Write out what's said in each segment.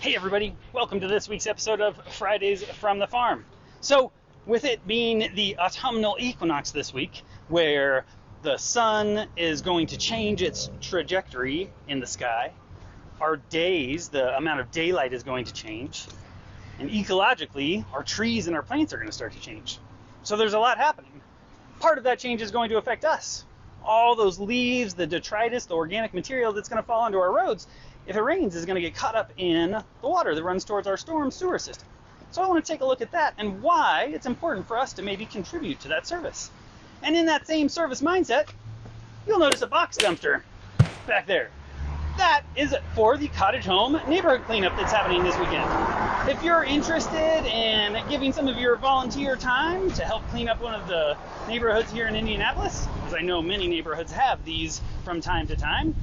Hey everybody, welcome to this week's episode of Fridays from the Farm. So, with it being the autumnal equinox this week, where the sun is going to change its trajectory in the sky, our days, the amount of daylight is going to change, and ecologically, our trees and our plants are going to start to change. So there's a lot happening. Part of that change is going to affect us. All those leaves, the detritus, the organic material that's going to fall onto our roads, if it rains, is going to get caught up in the water that runs towards our storm sewer system. So I want to take a look at that and why it's important for us to maybe contribute to that service. And in that same service mindset, you'll notice a box dumpster back there. That is for the cottage home neighborhood cleanup that's happening this weekend. If you're interested in giving some of your volunteer time to help clean up one of the neighborhoods here in Indianapolis, as I know many neighborhoods have these from time to time,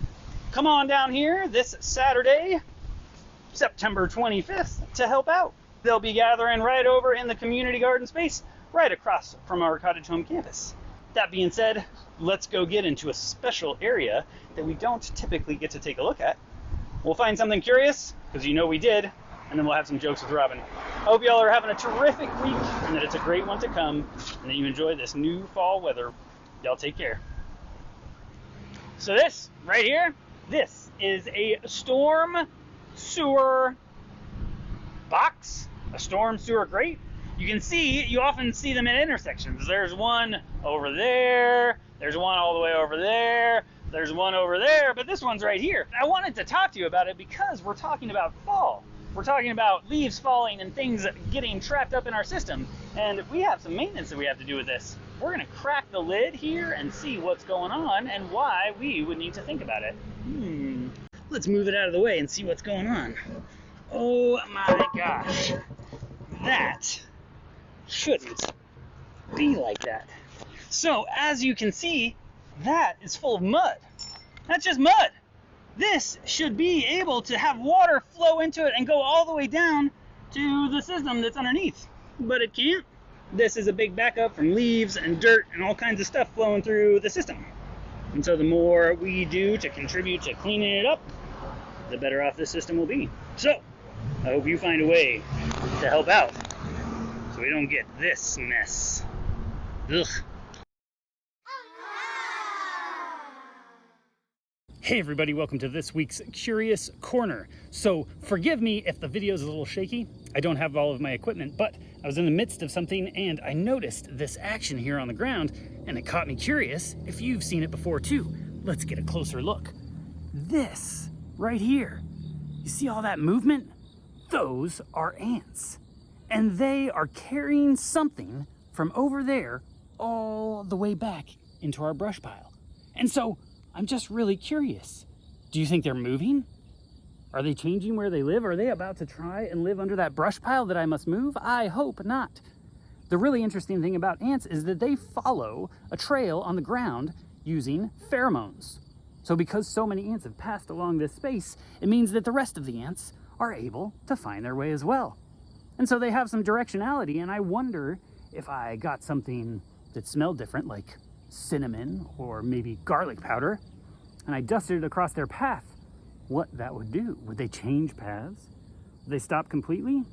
come on down here this Saturday, September 25th, to help out. They'll be gathering right over in the community garden space right across from our cottage home campus. That being said, let's go get into a special area that we don't typically get to take a look at. We'll find something curious, because you know we did, and then we'll have some jokes with Robin. I hope y'all are having a terrific week, and that it's a great one to come, and that you enjoy this new fall weather. Y'all take care. So this, right here, this is a storm sewer box, a storm sewer grate. You often see them at intersections. There's one over there, there's one all the way over there, there's one over there, but this one's right here. I wanted to talk to you about it because we're talking about fall. We're talking about leaves falling and things getting trapped up in our system, and we have some maintenance that we have to do with this. We're going to crack the lid here and see what's going on and why we would need to think about it. Let's move it out of the way and see what's going on. Oh my gosh. That shouldn't be like that. So, as you can see, that is full of mud. That's just mud. This should be able to have water flow into it and go all the way down to the system that's underneath. But it can't. This is a big backup from leaves and dirt and all kinds of stuff flowing through the system. And so the more we do to contribute to cleaning it up, the better off this system will be. So, I hope you find a way to help out so we don't get this mess. Ugh. Hey everybody, welcome to this week's Curious Corner. So forgive me if the video is a little shaky. I don't have all of my equipment, but I was in the midst of something and I noticed this action here on the ground and it caught me curious if you've seen it before too. Let's get a closer look. This right here, you see all that movement? Those are ants. And they are carrying something from over there all the way back into our brush pile. And so I'm just really curious. Do you think they're moving? Are they changing where they live? Are they about to try and live under that brush pile that I must move? I hope not. The really interesting thing about ants is that they follow a trail on the ground using pheromones. So because so many ants have passed along this space, it means that the rest of the ants are able to find their way as well. And so they have some directionality, and I wonder if I got something that smelled different, like cinnamon or maybe garlic powder, and I dusted it across their path, what that would do. Would they change paths? Would they stop completely?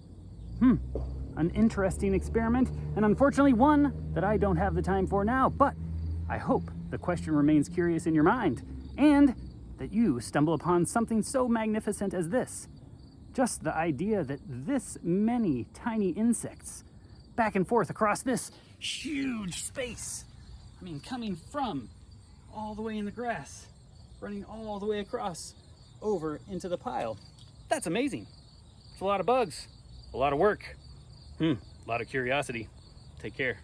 An interesting experiment, and unfortunately one that I don't have the time for now, but I hope the question remains curious in your mind, and that you stumble upon something so magnificent as this. Just the idea that this many tiny insects back and forth across this huge space, I mean, coming from all the way in the grass, running all the way across over into the pile. That's amazing. It's a lot of bugs, a lot of work, a lot of curiosity. Take care.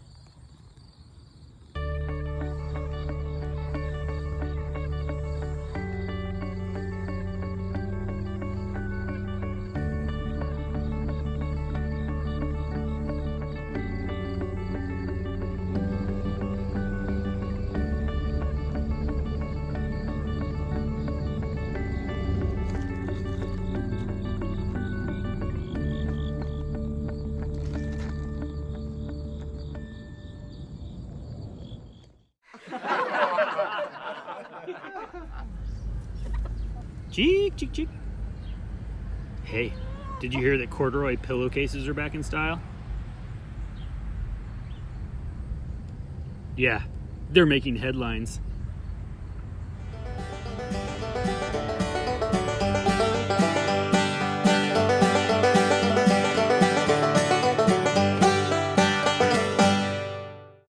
Cheek, cheek, cheek. Hey, Did you hear that corduroy pillowcases are back in style? Yeah, they're making headlines.